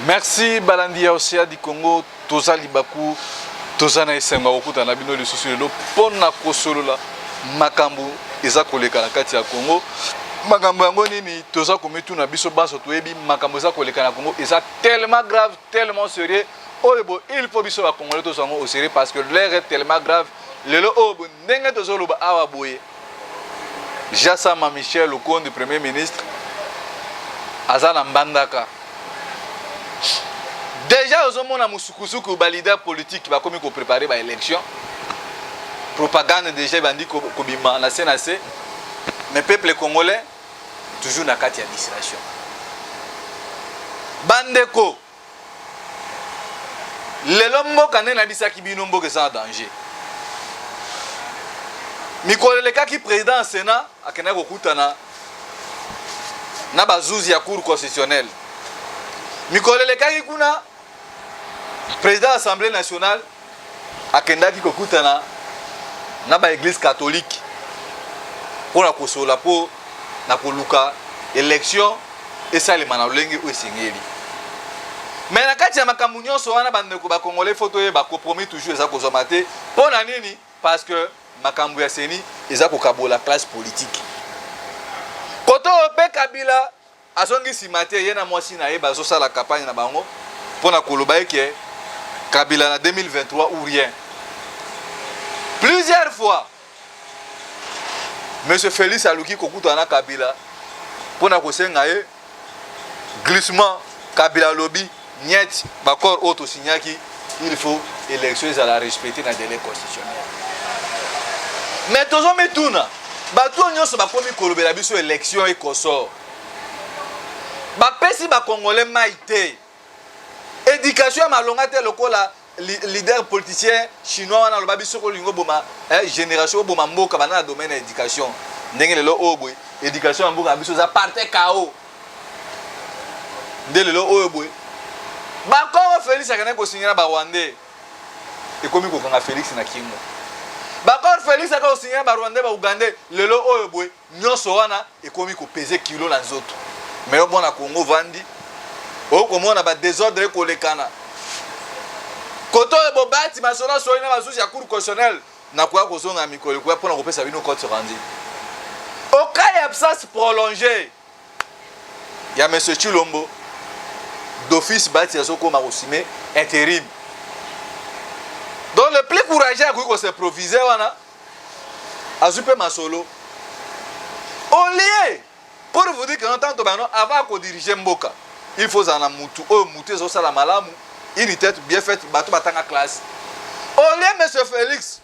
Merci Balandia Osea du Congo, Toza Libaku, Toza na esenga okuta na bino lisusu lelo pona kosolola makambo eza koleka na kati ya Congo. Makambo yango nini toza komitu na biso baso toyebi makambo eza koleka na Congo eza tellement grave, tellement sérieux. Oyebo il faut biso ba Congolais toza ngo au sérieux parce que l'air est tellement grave. Lelo obo ndenge tozo loba awa boye. Jassama Michel le compte du premier ministre Azana Mbandaka. Déjà aux hommes na musukusuku ba leader politique ba komi ko préparer ba élection. Propagande déjà bandi ko bima na CNC. Mais peuple congolais toujours na kati ya distraction. Bandeko. Lelo mboka nde na bisaki bino mboka eza en danger. Mikoleleka ki président Sénat akena kokutana na bazuzi ya cour constitutionnelle. Mikoleleka ki kuna président Assemblée nationale akenda ki kokutana na ba église catholique pour la kosola po na koluka élection esalema na lolenge o esengeli. Mais na kati ya makambo nyonso wana bandeko ba Congolais photo ye ba compromis toujours eza kozoma te pona nini parce que makambo ya seni eza kokabola classe politique. Koto pe Kabila azongi simate ye na mwasi na ye bazo sala campagne na bango pona koloba ke Kabila na 2023 ou rien. Plusieurs fois Monsieur Félix Aluki kokuta na Kabila pona kosenga ye glissement Kabila lobby niet bakor auto signaki il faut élection à la respecter dans délai constitutionnel. Mais tozo metuna bato nyonso bakomi kolobela biso élection ekoso. Ba pesi ba Congolais maité. Éducation malonga te lokola leader politicien chinois wana loba biso ko lingo boma génération boma mboka bana domaine ya éducation. Ndenge lelo obwe éducation mboka biso za parte KO. Ndele lelo obwe ba ko Félix akana ko signer ba Rwandais. Ekomi ko kanga Félix na kingo. Ba ko Félix akana ko signer ba Rwandais ba Ugandais lelo obwe nyonso wana ekomi ko peser kilo na nzoto. Mais au bon na Congo vandi o komona ba désordre kolekana. Koto e bobati masona so ina basusi ya cour constitutionnelle na kwa kozonga mikolo kwa pona kopesa bino compte rendu. Au cas d'absence prolongée ya monsieur Chilombo d'office bati azoko marosime intérim. Donc le plus courageux à ko s'improviser wana azupe masolo. Au lieu pour vous dire que non tant avant qu'on diriger Mboka, il faut en mutu o mutu zo sala malamu, une tête bien faite bato batanga classe. Au lieu monsieur Félix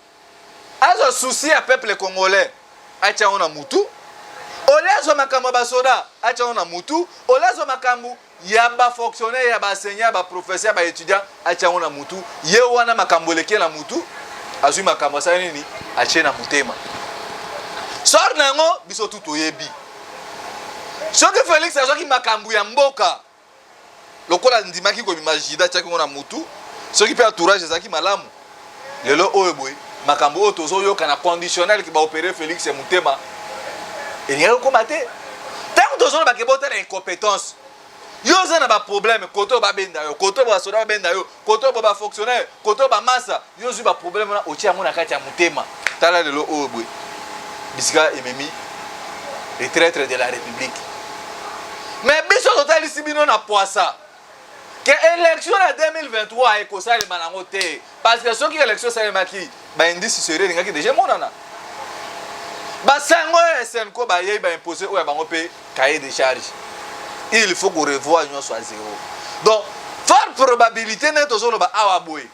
a un souci à peuple congolais, acha ona mutu. Au lieu zo makambo basoda, acha ona mutu. Au lieu zo makambo ya ba fonctionnaire ya ba enseignant ba professeur ba étudiant, acha ona mutu. Ye wana makambo leke na mutu, azui makambo sa nini, acha na mutema. Sor nango biso tuto yebi. Soki Félix azoki makambu ya mboka lokola ndimaki ko imagida chaki ngona mutu soki pe entourage ezaki malamu lelo oyo boy makambu oyo tozo yoka na conditionnel ki ba opérer Félix ya mutema elinga ko mate tant tozo ba ke bota na incompétence yo zana ba problème koto ba benda yo koto ba soda ba benda yo koto ba fonctionnaire koto ba massa yo zu ba problème na otia mona kati ya mutema tala lelo oyo boy bisika ememi les traîtres de la République. Mais biso total ici bino na poisa que élection en 2023 et ça le manango te parce que ceux qui élection ça le maki ba indice serait ngaki déjà monana ba sango SNCO ba yé ba imposer ou ba ngopé cahier de charge il faut qu'on revoie nyonso à zéro donc forte probabilité net ozolo ba awa boy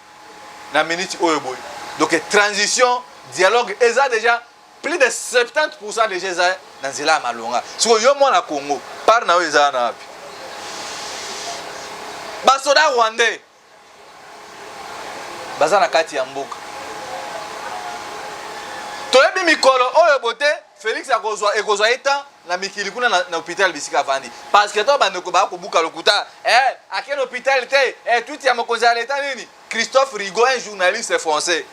na minute oyo boy donc transition dialogue eza déjà plus de 70% des gens dans zela malonga so yo mona Congo par na eza na api basoda Rwandais baza na kati ya mboka toyebi mikolo oyo bote Félix akozwa eta na mikili kuna na hôpital bisika vandi parce que to bandeko ba ko buka lokuta akeno hôpital te tout ya mokonzi ya leta nini Christophe Rigaud un journaliste français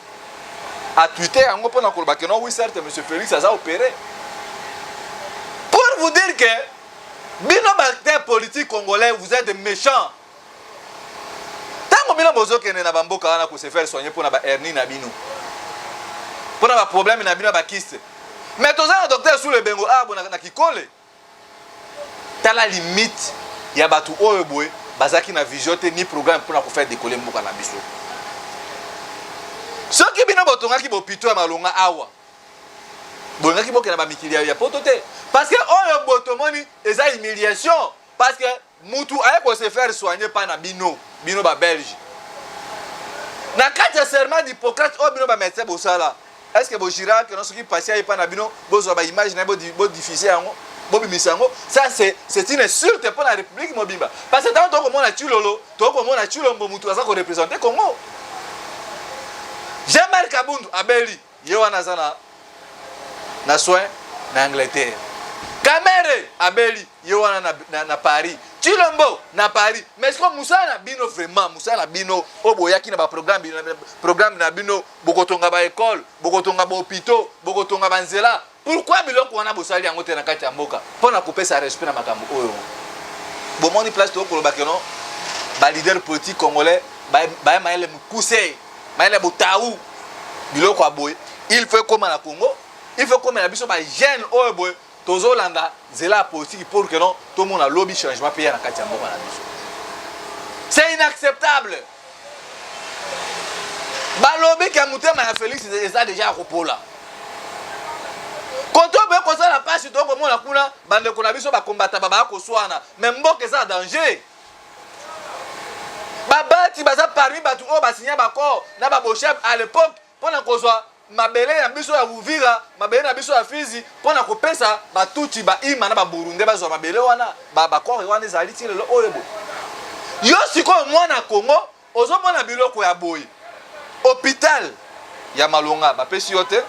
a tweeté en gros pour que non oui certes monsieur Félix a opéré pour vous dire que bino acteurs politiques congolais vous êtes des méchants bino bozo kene na bamboka wana ko se faire soigner pour na ba hernie na bino. Pour na ba problème na bino ba kyste. Mais toza un docteur sous le bengo bona na kikole. Tala limite ya batu oyo boy bazaki na vision te ni programme pour na ko faire décoller mboka na biso. Soki bino botongaki bopito ya malonga awa. Bongaki bokena ba mikili ya poto te parce que oyo botomoni eza humiliation parce que mutu aye ko se faire soigner par na bino ba belge. Na kati serment d'Hippocrate o bino ba médecin bosala. Est-ce que bojira que non soki patient pa na bino bozo ba image na bo diffuser yango bo bimisango ça c'est une insulte pour la République mobimba parce que tant ko mona chulolo to ko mona chulombo mutu aza ko représenter Congo. Jean-Marc Kabundu abeli ye wana zana na soin na Angleterre. Kamere abeli ye wana na Paris. Chilombo na Paris. Mais est-ce que Moussa na bino vraiment Moussa na bino oboyaki na ba programme na bino bokotonga ba école, bokotonga ba hôpitaux, bokotonga ba nzela. Pourquoi biloko wana bosali yango te na kati ya mboka? Pona kopesa respect na makambo oyo. Bomoni place to ko lobaka no ba leader politique congolais ba maele mukuse, maele botaou biloko aboy. Il faut comme na Congo, il faut comme na biso ba jeune oyo boy. Tozolanda zela politique pour que non tout le monde a lobby changement pays na kati ya mboka na biso. C'est inacceptable. Ba lobby ka mutema ya Félix eza déjà kopola. Quand on veut qu'on la passe to ko mona kuna bande ko na biso ba combattre ba ko swana mais mboka eza danger. Ba bati baza parmi batu o ba signer ba ko na ba bochef à l'époque pendant qu'on soit mabele na biso ya Uvira, mabele na biso ya Fizi, pona kopesa batuti ba ima na ba Burundi bazo mabele wana, ba ko wana ezali ti lelo oyebo. Yo siko mwana Congo, ozo mona biloko ya boy. Hôpital ya Malonga ba pesi yote.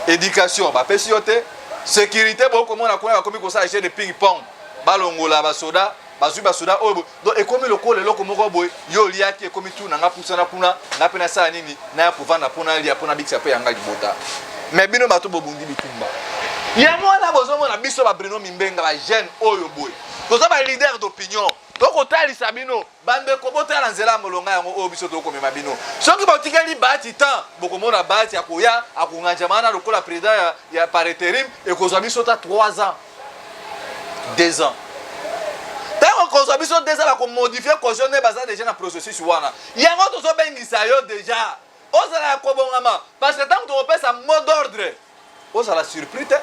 Éducation ba pesi yote. Sécurité boko mona kuna bakomi ko sa jeu de ping pong. Balongola ba soda, bazui ba soda oyebo. Donc ekomi lokole loko moko boy, yo liaki ekomi tu na ngapusana kuna, na pena sa nini, na povanda pona lia pona bikisa pe yanga libota. Mais bino bato bobundi bitumba. Ya mwana bozo mona biso ba Bruno Mimbenga ba jeune oyo boy. Toza ba leader d'opinion. Donc otali sabino, bande ko botala nzela molonga yango oyo biso to komema bino. Soki botikali bati temps, boko mona bati akoya, akunganja mana lokola président ya par intérim et ko biso ta 3 ans. 2 ans. Tant qu'on a besoin déjà de modifier caution ne basa déjà na processus wana. Yango tozo bengisa yo déjà. Ozala kobongama parce que tant que tu repères un mot d'ordre. Ozala surpris te.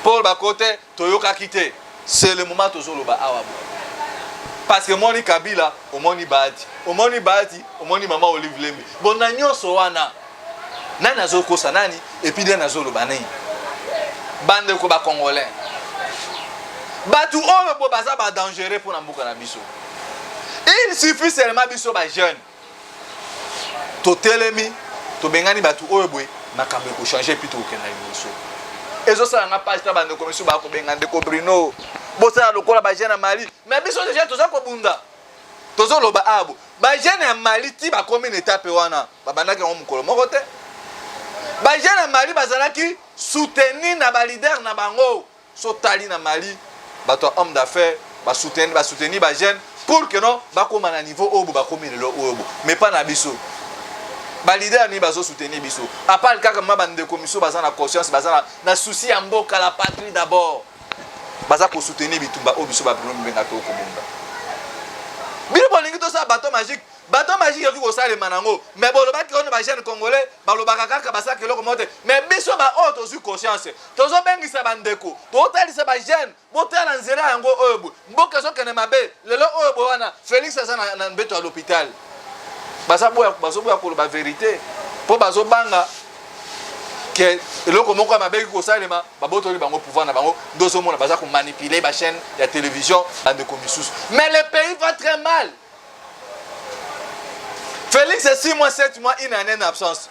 Paul Bakote toyoka kité. C'est le moment tozo loba awa. Parce que moni Kabila, omoni Bati, omoni Mama Olive Lembi. Bon na nyonso wana. Nana zo kosa nani et puis na zo loba nani. Bande ko ba congolais. Batu oyo bo baza ba dangereux pour na mboka na biso. Il suffit seulement biso ba jeune. To telemi, to bengani batu oyo boy, makambe ko changer puis to okena biso. Ezo sala na page ta bande komisio ba ko bengande ko Bruno. Bo sala lokola ba jeune na Mali, mais biso déjà toza ko bunda. Tozo loba abo. Ba jeune na Mali ti ba komi na étape wana, ba bandaki ngo mukolo moko te. Ba jeune na Mali bazalaki soutenir na ba leader na bango. So tali na Mali. Bato homme d'affaires ba soutenir ba jeune pour que non ba koma na niveau obo ba komi lelo obo mais pas na biso ba leader ni bazo soutenir biso à part kaka mabande commission baza na conscience baza na souci ya mboka la patrie d'abord baza ko soutenir bitumba obo biso ba problème benga to ko bunda bino bolingi to sa bateau magique yoki ko sale manango mais bolobaki ono ba jeune congolais balobaka kaka basaka eloko mote mais biso ba o tozu conscience tozo bengisa bandeko to talisa ba jeune botala nzela yango oyo mboka zo kene mabe lelo oyo wana Félix asa na mbeto à l'hôpital bazo boya ko ba vérité po bazo banga que eloko moko mabe ko salema babotoli bango pouvoir na bango dozo mona baza ko manipuler ba chaîne ya télévision bandeko misusu mais le pays va très mal. Félix est 6 mois, 7 mois, une année d'absence.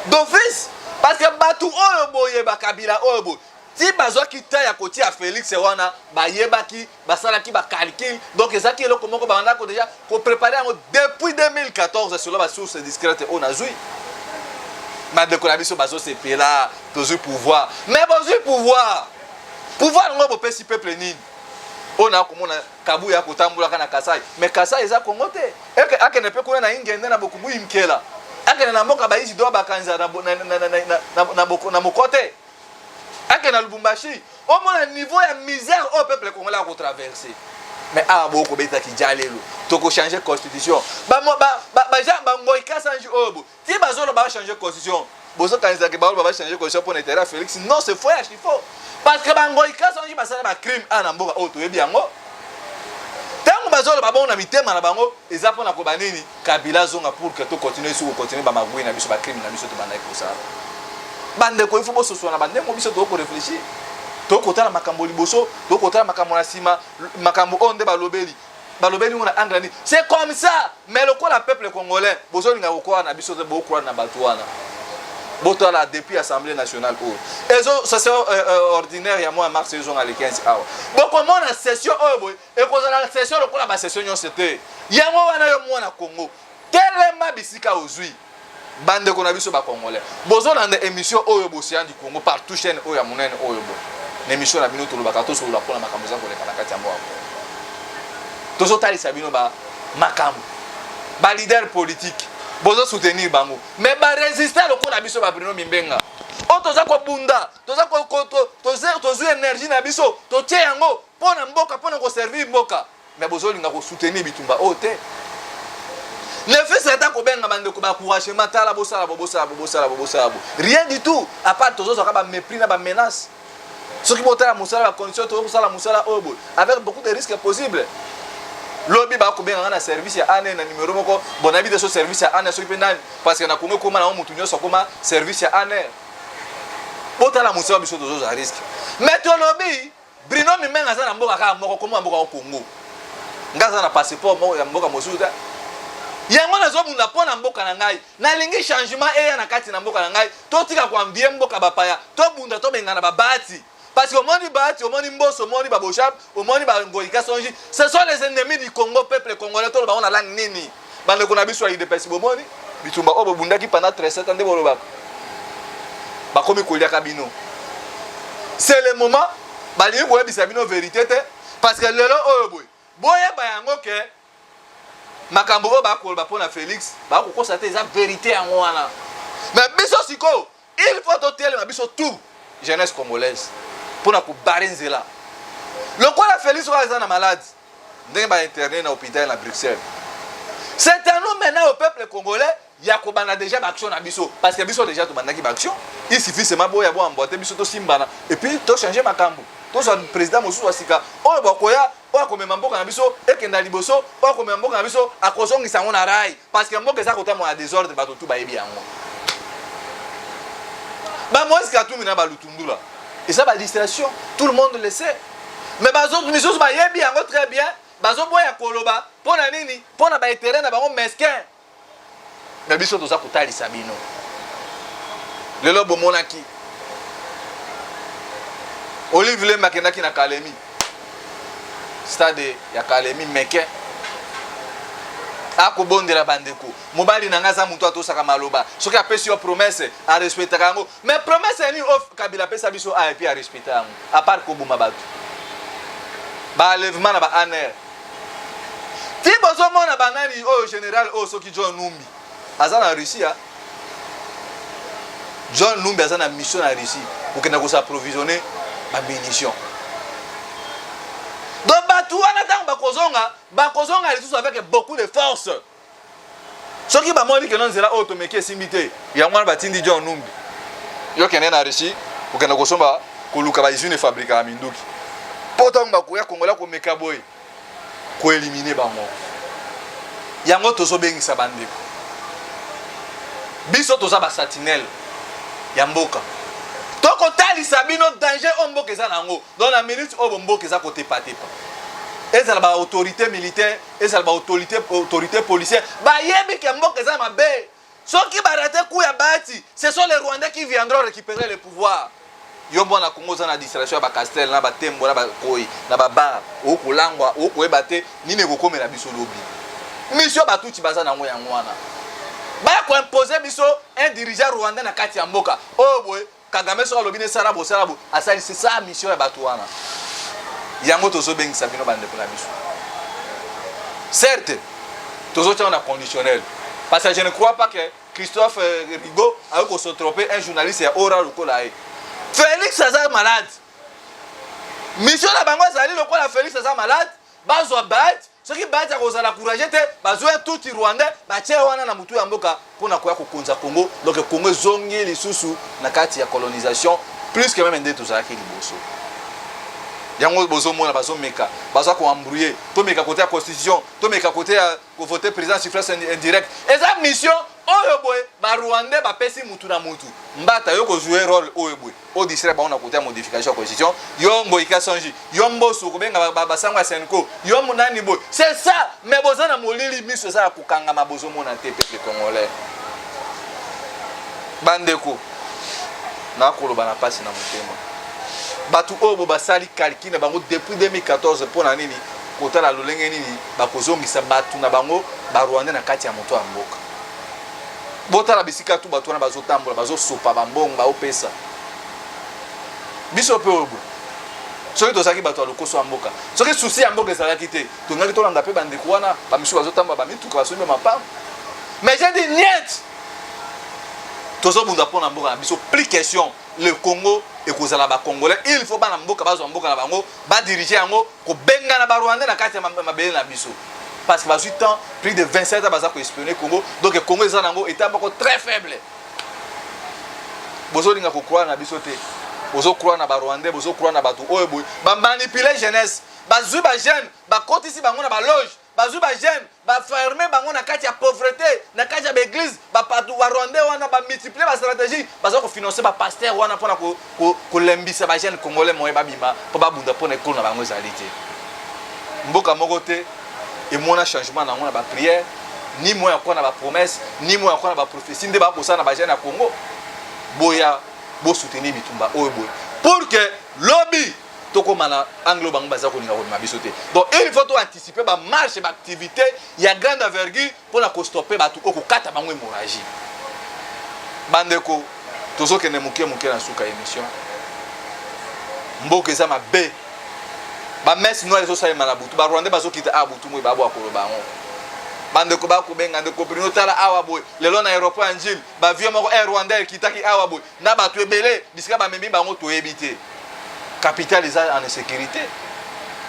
D'office, parce que Batou Oyobo yeba Kabila Oyobo. Si bazo kita ya koti à Félix wana ba yeba ki basala ki ba calcul donc ezaki eloko moko ba ndako déjà ko préparer depuis 2014 sur la source discrète on a joué. Ma de collaboration bazo c'est pela tozu pouvoir. Mais bazo pouvoir. Pouvoir ngo bo pesi peuple nini. On a comme on a Kabuya Kotambula kana Kasai. Mais Kasai eza Congo te. Eke ne peut kuna na ingende na bokubu imkela. Eke na mboka bayizi do bakanza na mokote. Eke na Lubumbashi. Au moins un niveau de misère au peuple congolais à traverser. Mais ah beaucoup beta qui jalelo. Toko changer constitution. Ba Moïka sanji obo. Ti bazolo ba changer constitution. Bozo kanisa ke ba changer constitution pour n'être Félix. Non, c'est faux, il faut. Parce que ba Moïka sanji ba sala ba crime ana mboka auto yebi yango. Tango bazolo ba bona mitema na bango ezapo na ko banini Kabila zonga pour que to continuer sur continuer ba magui na biso ba crime na biso to banda ko ça. Bande ko il faut boso so na bande mo biso to ko réfléchir. Tokotala makambo liboso, tokotala makambo na sima, makambo onde balobeli. Balobeli on a andrani. C'est comme ça. Mais le quoi la peuple congolais, bozo linga ko na biso te bokura na batuana. Boto la depuis Assemblée nationale ou. Ezo session ordinaire ya moi mars saison à les 15 hours. Bon comment la session boy et ko la session le quoi la session c'était. Yango wana yo mwana Congo. Telema bisika ozui. Bande ko na biso ba congolais. Bozo na émission oyo bosian du Congo partout chaîne oyo ya monene oyo bo. L'émission la bino to lobaka to so la pona makambo za ko leka na kati ya mboka. Tozo tali sabino ba makambo. Ba leader politique bozo soutenir bango. Mais ba résister le ko na biso ba Bruno Mimbenga. O toza ko bunda, toza ko tozo énergie na biso, to tie yango pona mboka pona ko servir mboka. Mais bozo linga ko soutenir bitumba o te. Ne fait c'est ta ko benga bande ko ba courage matala bosala bosala. Rien du tout à part tozo so ka ba mépris na ba menace. Ceux qui montent la moussala, la condition de la moussala avec beaucoup de risques possibles. Lobby va couper un service à année, un numéro moko, bon avis de ce service à année, parce que na Congo comment on monte sur comment service à année. Pour la moussala, biso de à risque. Mais ton lobby, Bruno Mimbenga za na mboka ka moko comment mboka au Congo. Ngaza na passeport moko ya mboka mosuda. Yango na zo munda pona mboka na ngai. Na lingi changement e na kati na mboka na ngai. To tika kwa mbie mboka bapaya. To bunda to benga na babati. Parce que au moni bati, au moni mboso, au moni baboshap, au moni bangoika sonji, ce sont les ennemis du Congo, peuple congolais, tout le monde a la nini. Bande qu'on a vu sur les dépêches bomoni, bitumba obo bunda qui pendant 37 ans de boloba. Ba komi kolia kabino. C'est le moment, ba li boye bisabino vérité parce que lelo obo. Boye ba yango ke makambo ba ko ba pona Félix, ba ko constater ça vérité en wana. Mais biso siko, il faut toteler ma biso tout jeunesse congolaise. Pour na kubarinzela. Le quoi la Félix est malade. Ndenge ba interné na hôpital na Bruxelles. C'est à nous maintenant au peuple congolais, yakobana déjà action na biso parce que biso déjà to bandaki action. Il suffit seulement boya bo emboîter biso to simbana et puis to changer makambo. To so président mosu wasika. O bokoya o komema mboka na biso ekenda liboso o komema mboka na biso akozongisa ngo na rai parce que mboka za kota mo ya désordre bato tout ba yebi yango. Ba Moïse Katumbi na ba Lutundula. Et ça, la distraction, tout le monde le sait. Mais les autres missions, ils très bien. Les autres, ils koloba, pour la nini, pour la terrain, ils sont mesquins. Mais ils sont tous à côté de Sabino. Le lobo monaki. Olive le makenaki na Kalemi. Stade ya Kalemi meke. Ako bondela bandeko. Mobali na ngaza mutu atosaka maloba. Soki apesi yo promesse a respecter kango. Mais promesse ni off Kabila pesa biso a et puis a respecter kango. À part ko buma batu. Ba enlèvement na ba aner. Ti bozo mona banani o général o soki John Numbi. Aza na Russie a. John Numbi aza na mission na Russie pour que na ko s'approvisionner ba munitions. Donc Batouana tant bakozonga les tous avec beaucoup de force. Ce qui va moi dire que non c'est là automeke simité. Il y a moi batindi John Numbi. Yo kene na Russie pour que na kosomba koluka ba usine fabrique à Minduki. Potom ba koya Kongola ko meka boy. Ko éliminer bango. Yango tozo bengisa bandeko. Biso toza ba sentinelle ya mboka. Toko tali sabino danger omboka za nango. Dans la minute omboka za côté patepa. Et ça la autorité militaire, et ça la autorité policière. Ba yebi ke mboka za mabe. Ceux qui barate coup ya bati, ce sont les Rwandais qui viendront récupérer le pouvoir. Yombo na Congo za na distraction ba Castel na ba Tembo na ba Koi na ba bar o kulangwa o ko ebate nini ko komela biso lobi. Mission batuti baza na ngo ya ngwana. Ba ko imposer biso un dirigeant rwandais na kati ya mboka. Oh boy, Kagame so lobi ne sara bo asali c'est ça mission ya batu wana. yango tozo bengisa bino bandeko na biso. Certes tozo tia na conditionnel parce que je ne crois pas que Christophe Rigaud a eu se tromper un journaliste et aura le col. Félix aza malade. Mission na bango ezali lokola Félix aza malade, bazwa bat, soki bat ya kozala courage te, bazwa tout Rwanda, batie wana na mutu ya mboka pona koya kokonza Congo. Donc Congo zongi lisusu na kati ya colonisation plus que même ndeto zaki liboso. Yango bozo mona bazo meka, bazo ko embrouiller, to meka côté la constitution, to meka côté ko voter président suffrage indirect. Eza mission oyo boy ba Rwanda ba pesi mutu na mutu. Mbata yo ko jouer rôle oyo boy. Au district ba on a côté modification constitution, yombo ikasonji, yombo soko benga ba sangwa senko, yombo nani boy. C'est ça, mais bozo na molili miso ça ko kanga mabozo mona te peuple congolais. Bandeko. Na ko lo bana pasi na mutema. Batu obo basali calcul na bango depuis 2014 pona nini kota la lolenge nini bakozongisa batu na bango ba Rwanda na kati ya moto ya mboka. Bota la bisika tu batu na bazo tambola bazo sopa bambongo ba opesa. Biso pe obo. Soki tozaki batu alokoso ya mboka. Soki souci ya mboka ezalaki te, tongaki tolanda pe bandeko wana ba misu bazo tambola ba mituka basombe mapam. Mais j'ai dit niet. Tozo bunda pona mboka na biso plus question le Congo et kozala ba Congolais, il faut ba na mboka bazo mboka na bango, ba diriger yango ko benga na ba Rwanda na kati ya mabele na biso. Parce que 28 ans, plus de 27 ans baza ko espionner Congo, donc le Congo ezana ngo état bako très faible. Bozo linga ko croire na biso te. Bozo croire na ba Rwanda, bozo croire na batu oyo boy. Ba manipuler jeunesse, ba zui ba jeune, ba kotisi bango na ba loge. Bazou ba jeune ba fermer bango na kati ya pauvreté na kati ya église ba patu wa Rwanda wana ba multiplier ba stratégie bazo ko financer ba pasteur wana pona ko lembisa ba jeune congolais moye ba bima po ba bunda pona ekolo na bango ezalite mboka moko te et mona changement na ngona ba prière ni moya ko na ba promesse ni moya ko na ba prophétie nde ba kosa na ba jeune na Congo boya bo soutenir bitumba oyo boy pour que lobby toko mana anglo bango baza ko linga ko mabiso te. Donc il faut anticiper ba marche ba activité ya grande envergure pour na ko stopper batu oko kata bango hémorragie. Bandeko tozo kene muke na suka émission. Mboka eza mabe. Ba messe no ezo sa mana butu ba Rwanda bazo kita abutu mo ba bo akolo bango. Bandeko ba ko benga ndeko brino tala awa boy. Lelo na aéroport Njil ba vieux moko Air Rwanda kitaki awa boy. Na batu ebele bisika ba membi bango to ebité. Capital est en insécurité.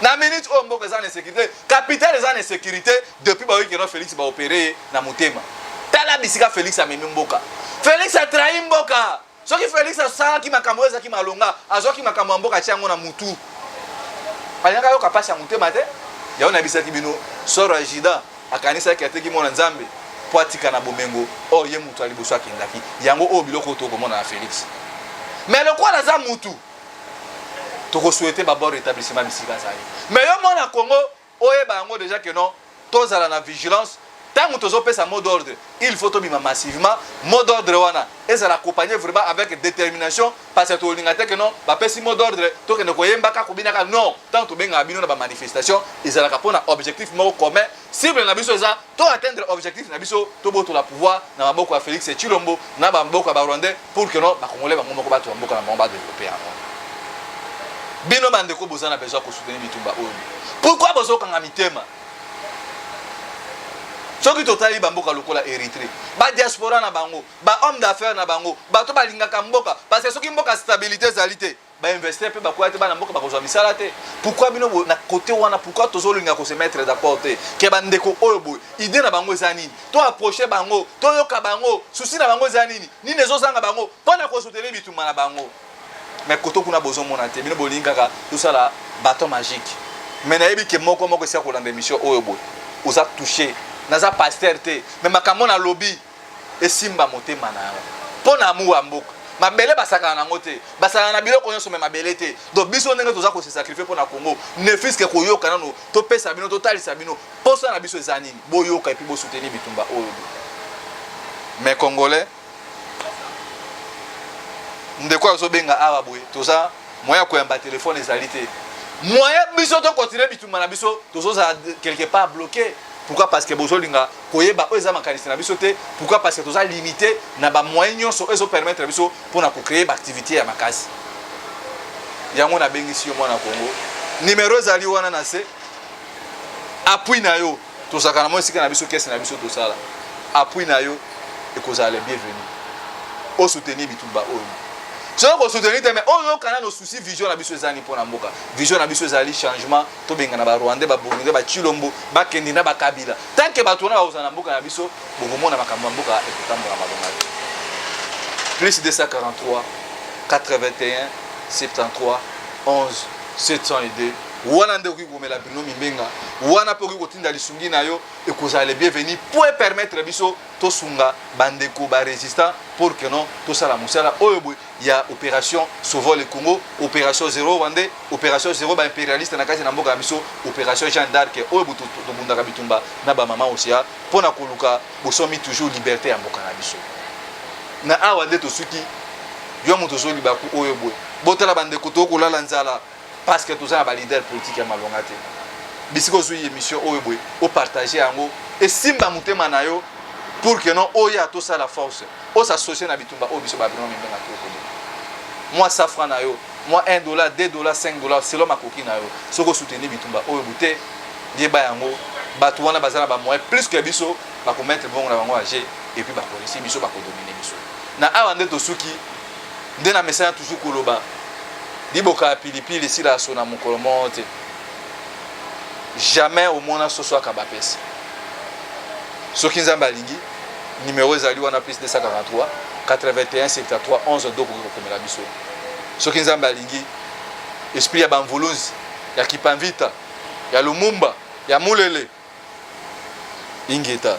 Na minute où Mboka est en insécurité, capital est en insécurité depuis que Félix va opérer na Motema. Tala bisika Félix a memi Mboka. Félix a trahi Mboka. Ce qui Félix a ça qui m'a camoué qui m'a longa, a zo qui m'a camoué Mboka tiango na mutu. Panyanga yo kapasi ya Motema te. Ya ona bisaki bino soro ajida akanisa ki ateki mona Nzambe po atika na bomengo. Oh ye mutu ali boso akendaki. Yango o biloko to komona na Félix. Mais le quoi za mutu toko souhaiter d'abord rétablissement bisika zali. Mais yo mona Congo oye bango déjà que non tozala na vigilance tant tozo pesa mot d'ordre il faut to bima massivement mot d'ordre wana ezala accompagner vraiment avec détermination parce que to lingate que non ba pesi mot d'ordre to que ne koyemba ka kobinaka non tant to benga bino na ba manifestation ezala kapona objectif moko commun cible na biso eza to atteindre objectif na biso to boto la pouvoir na maboko ya Félix Tshilombo na ba maboko ba Rwandais pour que non ba Congolais bango moko ba to mboka na ba développer. Bino bandeko bozana besoin ko soutenir bitumba oyo. Pourquoi bozo kanga mitema? Soki totali bamboka lokola Érythrée, ba diaspora na bango, ba homme d'affaires na bango, ba to balingaka mboka parce que soki mboka stabilité zalité, ba investir pe ba ko ate ba na mboka ba kozwa misala te. Pourquoi bino na côté wana pourquoi tozo linga ko se mettre d'accord te? Ke bandeko oyo boy, idée na bango eza nini? To approcher bango, to yoka bango, souci na bango eza nini? Ni nezo zanga bango, pona ko soutenir bitumba na bango. Mais koto kuna bozo monate bino bolinga ka tout ça là bâton magique mais na yebi ke moko sia ko landa émission oyo boy oza toucher naza pasteur te mais makambo na lobby esimba motema na pona amu wa mboka mabele basaka na ngote basaka na biloko nyonso mais mabele te donc biso ndenge toza ko se sacrifier pona Congo ne fils que ko yoka nano to pesa bino to talisa bino posa na biso ezanini boyoka et puis bo soutenir bitumba oyo mais Congolais ndeko azo benga awa boye toza moya ko yamba téléphone ezalité moya biso to continuer bituma na biso tozo za quelque part bloqué. Pourquoi? Parce que bozo linga koyeba oza makanisi na biso te. Pourquoi? Parce que toza limité na ba moyens nyonso ezo permettre biso pour na ko créer ba activité ya makasi yango na bengi si yo mwana Congo numéro ezali wana na se appui na yo tozaka na mo esika na biso kese na biso tosala appui na yo ekozala le bienvenu o soutenir bitumba oyo soki kosoutenir te mais oyo kana no souci vision na biso ezali mpona mboka vision na biso ezali changement tobengana barwandais babongondais bachilombo bakendi na bakabila tant que bato wana bakozala na mboka na biso bokomona makambo ya mboka ekotambola mabonga te plus 243 81 73 11 702 wana nde okoki komela Bruno Mimbenga wana mpe okoki kotinda lisungi na yo ekozala le bienvenu po permettre biso tosunga bandeko barésistant pour que non tosala mosala oyo boye ya opération Sauvons le Congo opération zéro rwandais opération zéro baimpérialiste na kati na mboka ya biso opération Jeanne d'Arc oyo boye tobundaka bitumba na bamama osia mpona koluka bosomi toujours liberté ya mboka na biso na awa nde tosuki yo moto ozolibaku oyo boye botala bandeko tokolala nzala parce que tous les leaders politiques ya malonga te bisiko ozwi émission oyo boye o partager yango esimba mutema na yo pour que non oya to ça la force o s'associer na bitumba o biso ba Bruno Mimbenga to moi ça franc na yo moi $1 $2 $5 selon ma coquine na yo soko soutenir bitumba oyo bute yeba yango bato wana bazala ba moyen plus que biso ba ko mettre bon na bango agir et puis ba police biso ba ko dominer biso na awa nde to suki nde na message toujours koloba Diboka pilipili si la sona mokolo monte jamais au mona soso akabapesi soki nzambe alingi numéro ezali wana plus 243 81 73 11 doko kokomela biso soki nzambe alingi esprit ya bamvuluzi ya Kipanvita ya Lumumba ya Mulele ingeta